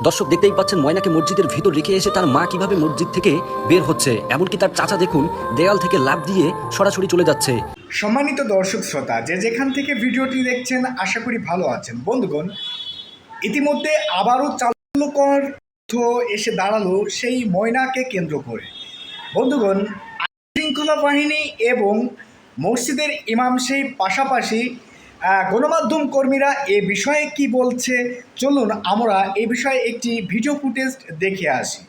দর্শক দেখতেই পাচ্ছেন ময়নাকে মসজিদের ভিতর রেখে এসে তার মা কিভাবে মসজিদ থেকে বের হচ্ছে, এমনকি তার চাচা দেখুন দেয়াল থেকে লাফ দিয়ে সরাসরি চলে যাচ্ছে। সম্মানিত দর্শক শ্রোতা, যেখান থেকে ভিডিওটি দেখছেন আশা করি ভালো আছেন। বন্ধুগণ, ইতিমধ্যে আবারও চাঞ্চল্যকর তথ্য এসে দাঁড়ালো সেই ময়নাকে কেন্দ্র করে। বন্ধুগণ, শৃঙ্খলা বাহিনী এবং মসজিদের ইমাম সেই পাশাপাশি গণমাধ্যম কর্মীরা এ বিষয়ে কি বলছে, চলুন আমরা এ বিষয়ে একটি ভিডিও ফুটেজ দেখে আসি।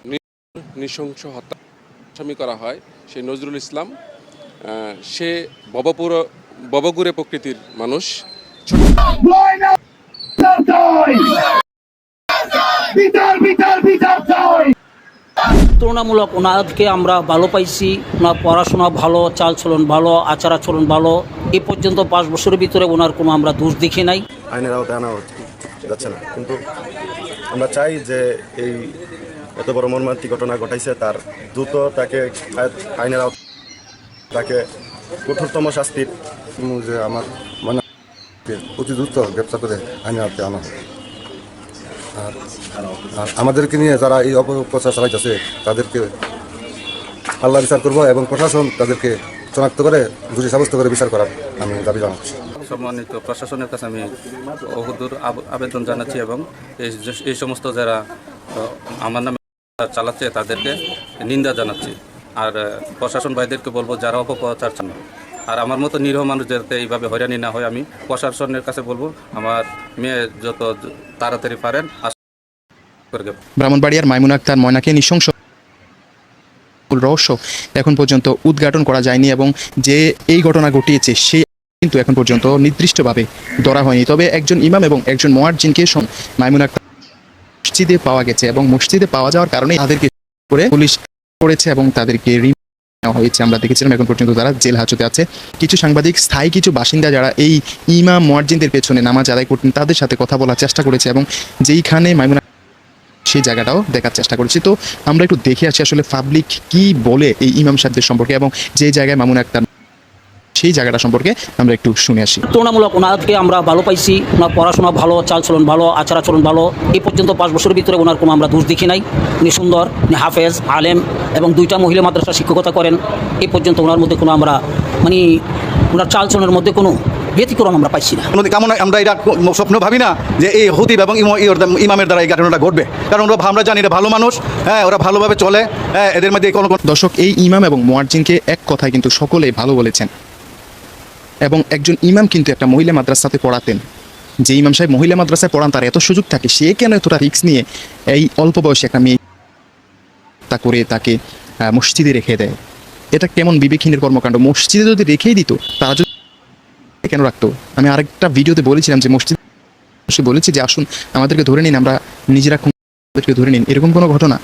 নৃশংস হত্যা আসামি করা হয় সেই নজরুল ইসলাম। সে ববগুড়ে প্রকৃতির মানুষ। তুলনামূলক ওনাকে আমরা ভালো পাইছি, ওনার পড়াশোনা ভালো, চালচলন ভালো, আচার আচরণ ভালো। এ পর্যন্ত 5 বছরের ভিতরে ওনার কোনো আমরা দোষ দেখি নাই। আইনের আওতায় আনা যাচ্ছে না, কিন্তু আমরা চাই যে এই এত বড় মর্মান্তিক ঘটনা ঘটাইছে তার দ্রুত তাকে আইনের আওতায়, তাকে কঠোরতম শাস্তির যে আমার মানে অতি দ্রুত গ্রেপ্তার করে আইনের আওতায় আনা হয়। আর আমাদেরকে নিয়ে যারা এই অপপ্রচার চালাইতেছে তাদেরকে আল্লাহ বিচার করবো এবং প্রশাসন তাদেরকে শনাক্ত করে দোষী সাব্যস্ত করে বিচার করার আমি দাবি জানাচ্ছি। সম্মানিত প্রশাসনের কাছে আমি বহুদূর আবেদন জানাচ্ছি এবং এই সমস্ত যারা আমার নামে চালাচ্ছে তাদেরকে নিন্দা জানাচ্ছি। আর প্রশাসন ভাইদেরকে বলবো যারা অপপ্রচার চান, আর আমার মতো নিরীহ মানুষ যাতে এইভাবে হয়রানি না হয়, আমি প্রশাসনের কাছে বলবো আমার মেয়ে যত তাড়াতাড়ি পারেন। ব্রাহ্মণবাড়িয়ার মাইমুনা আক্তার ময়নাকে নৃশংস রহস্য এখন পর্যন্ত উদ্ঘাটন করা যায়নি এবং যে এই ঘটনা ঘটিয়েছে সেই কিন্তু এখন পর্যন্ত নির্দিষ্টভাবে ধরা হয়নি। তবে একজন ইমাম এবং একজন মুয়াজ্জিনকে মাইমুনা আক্তার মসজিদে পাওয়া গেছে এবং মসজিদে পাওয়া যাওয়ার কারণে তাদেরকে করে পুলিশ করেছে এবং তাদেরকে নেওয়া হয়েছে। আমরা দেখেছিলাম এখন পর্যন্ত তারা জেল হাজতে আছে। কিছু সাংবাদিক, স্থায়ী কিছু বাসিন্দা যারা এই ইমাম মুয়াজ্জিনদের পেছনে নামাজ আদায় করতেন তাদের সাথে কথা বলার চেষ্টা করেছে এবং যেইখানে মাইমুনা সেই জায়গাটাও দেখার চেষ্টা করেছি। তো আমরা একটু দেখে আসি আসলে পাবলিক কি বলে এই ইমাম সাহেবদের সম্পর্কে এবং যে জায়গায় মামুনা আক্তার সেই জায়গাটা সম্পর্কে আমরা একটু শুনে আসি। তুলনামূলক ওনাকে আমরা ভালো পাইছি, ওনার পড়াশোনা ভালো, চালচলন ভালো, আচার আচরণ ভালো। এই পর্যন্ত 5 বছরের ভিতরে ওনার কোনো আমরা দোষ দেখি নাই। উনি সুন্দর, উনি হাফেজ, আলেম এবং 2টা মহিলা মাদ্রাসা শিক্ষকতা করেন। এই পর্যন্ত ওনার মধ্যে কোনো আমরা ওনার চালচলনের মধ্যে কোনো ব্যতিক্রম আমরা পাইছি না। কেমন আমরা এটা স্বপ্ন ভাবি না যে এই হতিব এবং ইমামের দ্বারা এই ঘটনাটা ঘটবে, কারণ আমরা জানি এটা ভালো মানুষ, হ্যাঁ ওরা ভালোভাবে চলে, হ্যাঁ এদের মধ্যে কোনো। দর্শক, এই ইমাম এবং মুয়াজ্জিনকে এক কথায় কিন্তু সকলেই ভালো বলেছেন এবং একজন ইমাম কিন্তু একটা মহিলা মাদ্রাসাতে পড়াতেন। যে ইমাম সাহেব মহিলা মাদ্রাসায় পড়ান তার এত সুযোগ থাকে, সে কেন এতটা রিস্ক নিয়ে এই অল্প বয়সে একটা মেয়ে তা করে তাকে মসজিদে রেখে দেয়? এটা কেমন বিবেকহীনের কর্মকাণ্ড। মসজিদে যদি রেখেই দিত তারা যদি কেন রাখতো? আমি আরেকটা ভিডিওতে বলেছিলাম যে মসজিদ বলেছি যে আসুন আমাদেরকে ধরে নিন, আমরা নিজেরা ধরে নিন, এরকম কোনো ঘটনা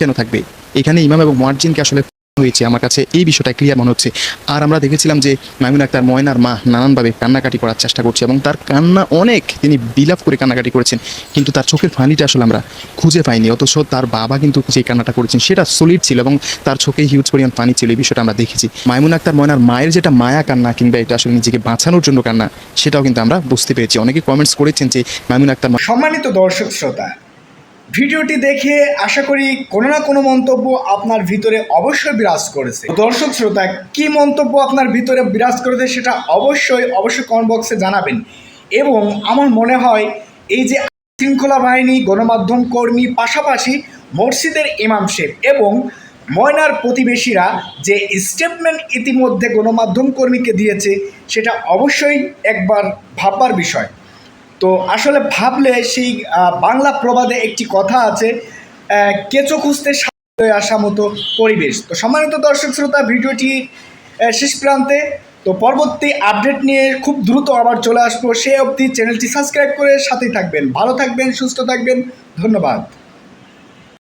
কেন থাকবে? এখানে ইমাম এবং মুয়াজ্জিনকে আসলে হয়েছে, আমার কাছে এই বিষয়টা ক্লিয়ার মনে হচ্ছে। আর আমরা দেখেছিলাম যে মাইমুনা আক্তার ময়নার মা নানানভাবে কান্নাকাটি করার চেষ্টা করছে এবং তার কান্না অনেক, তিনি বিলাপ করে কান্নাকাটি করেছেন, কিন্তু তার চোখের পানিটা আসলে আমরা খুঁজে পাইনি। অথচ তার বাবা কিন্তু যে কান্নাটা করেছেন সেটা সলিড ছিল এবং তার চোখে হিউজ পরিমাণ পানি ছিল। এই বিষয়টা আমরা দেখেছি। মাইমুনা আক্তার ময়নার মায়ের যেটা মায়া কান্না কিংবা এটা আসলে নিজেকে বাঁচানোর জন্য কান্না, সেটাও কিন্তু আমরা বুঝতে পেরেছি। অনেকে কমেন্টস করেছেন যে মাইমুনা আক্তার। সম্মানিত দর্শক শ্রোতা, ভিডিওটি দেখে আশা করি কোনো না কোনো মন্তব্য আপনার ভিতরে অবশ্যই বিরাজ করেছে। দর্শক শ্রোতা, কি মন্তব্য আপনার ভিতরে বিরাজ করেছে সেটা অবশ্যই কমেন্ট বক্সে জানাবেন। এবং আমার মনে হয় এই যে শৃঙ্খলা বাহিনী, গণমাধ্যম কর্মী, পাশাপাশি মসজিদের ইমাম সাহেব এবং ময়নার প্রতিবেশীরা যে স্টেটমেন্ট ইতিমধ্যে গণমাধ্যম কর্মীকে দিয়েছে সেটা অবশ্যই একবার ভাববার বিষয়। তো আসলে ভাবলে সেই বাংলা প্রবাদে একটি কথা আছে, কেঁচো খুঁজতে হয়ে আসা মতো পরিবেশ। তো সম্মানিত দর্শক শ্রোতা, ভিডিওটি শেষ প্রান্তে। তো পরবর্তী আপডেট নিয়ে খুব দ্রুত আবার চলে আসবো। সে অবধি চ্যানেলটি সাবস্ক্রাইব করে সাথেই থাকবেন। ভালো থাকবেন, সুস্থ থাকবেন। ধন্যবাদ।